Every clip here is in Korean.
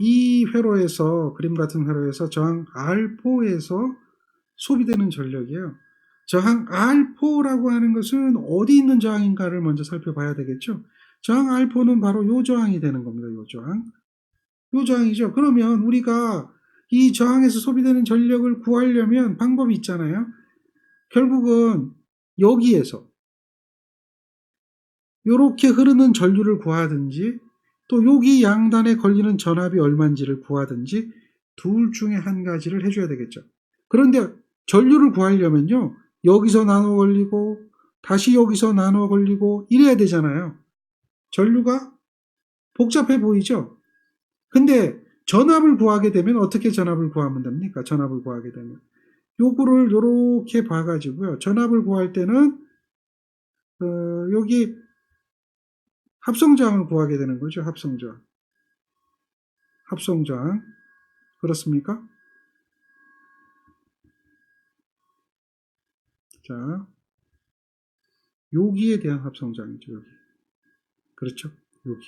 이 회로에서, 그림 같은 회로에서 저항 R4에서 소비되는 전력이에요. 저항 R4라고 하는 것은 어디 있는 저항인가를 먼저 살펴봐야 되겠죠. 저항 R4는 바로 요 저항이 되는 겁니다. 요 저항. 요 저항이죠. 그러면 우리가 이 저항에서 소비되는 전력을 구하려면 방법이 있잖아요. 결국은 여기에서 요렇게 흐르는 전류를 구하든지 또 여기 양단에 걸리는 전압이 얼마인지를 구하든지 둘 중에 한 가지를 해줘야 되겠죠. 그런데 전류를 구하려면요. 여기서 나눠 걸리고 다시 여기서 나눠 걸리고 이래야 되잖아요. 전류가 복잡해 보이죠? 근데 전압을 구하게 되면 어떻게 전압을 구하면 됩니까? 전압을 구하게 되면 요거를 요렇게 봐가지고요. 전압을 구할 때는 여기 합성저항을 구하게 되는 거죠. 합성저항. 합성저항. 그렇습니까? 자, 여기에 대한 합성저항이죠. 여기. 그렇죠? 여기.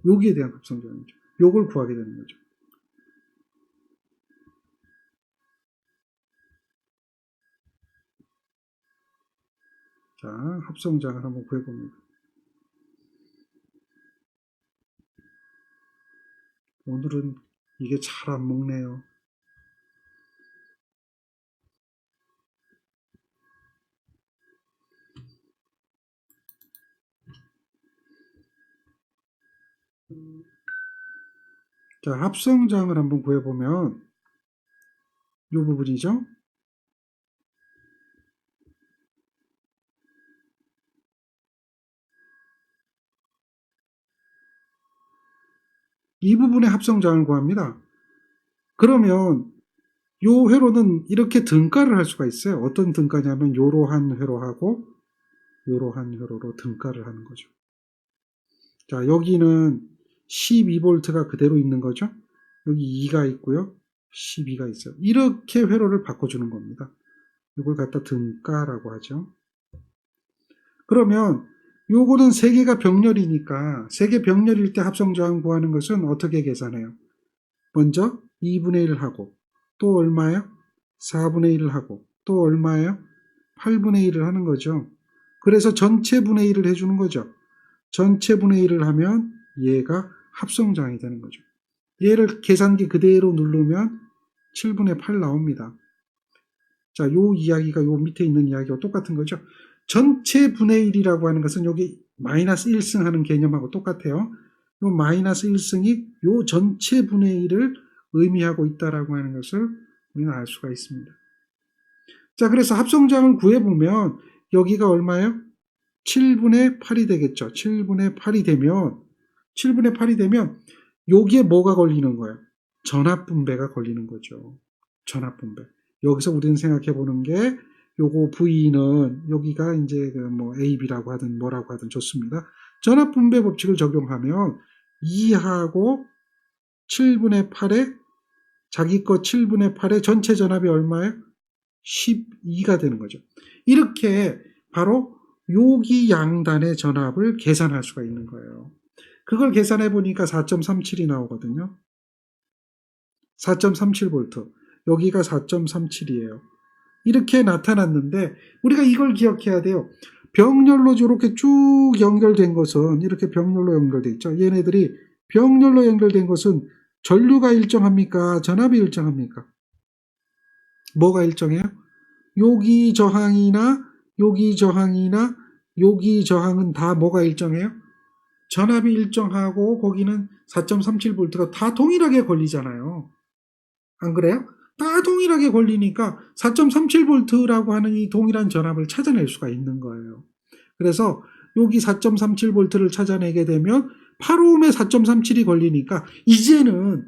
여기에 대한 합성저항이죠. 요걸 구하게 되는 거죠. 자, 합성저항을 한번 구해봅니다. 오늘은 이게 잘 안 먹네요. 자, 합성저항을 한번 구해보면 이 부분이죠. 이 부분의 합성저항을 구합니다. 그러면 요 회로는 이렇게 등가를 할 수가 있어요. 어떤 등가냐면 요러한 회로하고 요러한 회로로 등가를 하는 거죠. 자, 여기는 12V가 그대로 있는 거죠. 여기 2가 있고요. 12가 있어요. 이렇게 회로를 바꿔주는 겁니다. 이걸 갖다 등가라고 하죠. 그러면 요거는 3개가 병렬이니까 3개 병렬일 때 합성저항 구하는 것은 어떻게 계산해요? 먼저 2분의 1을 하고 또 얼마예요? 4분의 1을 하고 또 얼마예요? 8분의 1을 하는 거죠. 그래서 전체 분의 1을 해주는 거죠. 전체 분의 1을 하면 얘가 합성저항이 되는 거죠. 얘를 계산기 그대로 누르면 7분의 8 나옵니다. 자, 요 이야기가 요 밑에 있는 이야기와 똑같은 거죠. 전체 분의 1이라고 하는 것은 여기 마이너스 1승 하는 개념하고 똑같아요. 요 마이너스 1승이 요 전체 분의 1을 의미하고 있다라고 하는 것을 우리는 알 수가 있습니다. 자, 그래서 합성저항을 구해보면 여기가 얼마예요? 7분의 8이 되겠죠. 7분의 8이 되면 여기에 뭐가 걸리는 거예요? 전압분배가 걸리는 거죠. 전압분배. 여기서 우리는 생각해 보는 게 요거 V는 여기가 이제 뭐 AB라고 하든 뭐라고 하든 좋습니다. 전압분배 법칙을 적용하면 2하고 7분의 8에 자기 거 7분의 8에 전체 전압이 얼마예요? 12가 되는 거죠. 이렇게 바로 여기 양단의 전압을 계산할 수가 있는 거예요. 그걸 계산해 보니까 4.37이 나오거든요. 4.37V. 여기가 4.37이에요. 이렇게 나타났는데 우리가 이걸 기억해야 돼요. 병렬로 이렇게 쭉 연결된 것은 이렇게 병렬로 연결돼 있죠. 얘네들이 병렬로 연결된 것은 전류가 일정합니까? 전압이 일정합니까? 뭐가 일정해요? 여기 저항이나 여기 저항이나 여기 저항은 다 뭐가 일정해요? 전압이 일정하고 거기는 4.37V가 다 동일하게 걸리잖아요. 안 그래요? 다 동일하게 걸리니까 4.37V라고 하는 이 동일한 전압을 찾아낼 수가 있는 거예요. 그래서 여기 4.37V를 찾아내게 되면 8ohm에 4.37이 걸리니까 이제는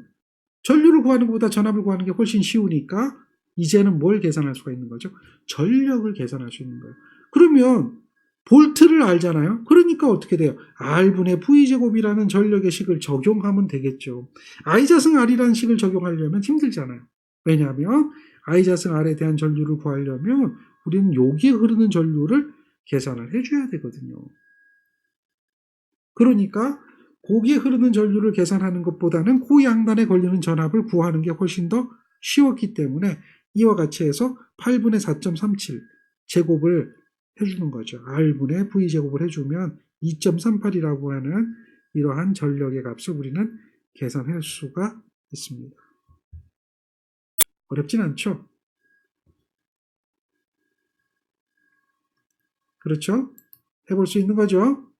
전류를 구하는 것보다 전압을 구하는 게 훨씬 쉬우니까 이제는 뭘 계산할 수가 있는 거죠? 전력을 계산할 수 있는 거예요. 그러면 볼트를 알잖아요. 그러니까 어떻게 돼요? R분의 V제곱이라는 전력의 식을 적용하면 되겠죠. I자승 R이라는 식을 적용하려면 힘들잖아요. 왜냐하면 I자승 R에 대한 전류를 구하려면 우리는 여기에 흐르는 전류를 계산을 해줘야 되거든요. 그러니까 거기에 흐르는 전류를 계산하는 것보다는 그 양단에 걸리는 전압을 구하는 게 훨씬 더 쉬웠기 때문에 이와 같이 해서 8분의 4.37 제곱을 해주는 거죠. R분의 V 제곱을 해주면 2.38이라고 하는 이러한 전력의 값을 우리는 계산할 수가 있습니다. 어렵진 않죠? 그렇죠? 해볼 수 있는 거죠?